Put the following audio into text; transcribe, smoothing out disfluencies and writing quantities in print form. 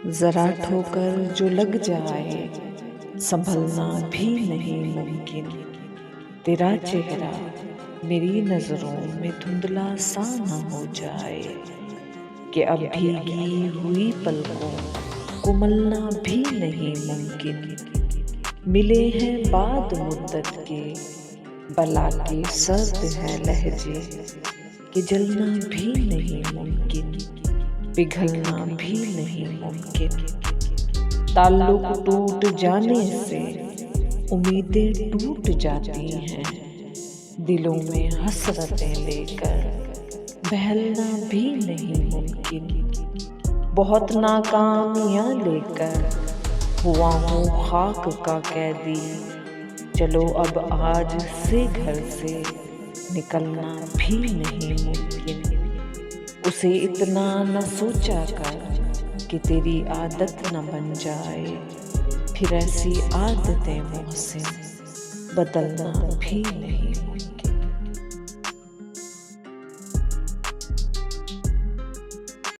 जरा ठोकर जो लग जाए संभलना भी नहीं मुमकिन। तेरा चेहरा मेरी नजरों में धुंधला सा न हो जाए कि अब भीगी हुई पलकों को मलना भी नहीं मुमकिन। मिले हैं बाद मुद्दत के बला के सर्द है लहजे कि जलना भी नहीं मुमकिन, पिघलना भी नहीं मुमकिन। ताल्लुक टूट जाने से उम्मीदें टूट जाती हैं, दिलों में हसरतें लेकर बहलना भी नहीं मुमकिन। बहुत नाकामियां लेकर हुआ हूँ खाक का कैदी, चलो अब आज से घर से निकलना भी नहीं मुमकिन। उसे इतना न सोचा कर कि तेरी आदत न बन जाए, फिर ऐसी आदतें मोहसिन बदलना भी नहीं मुमकिन।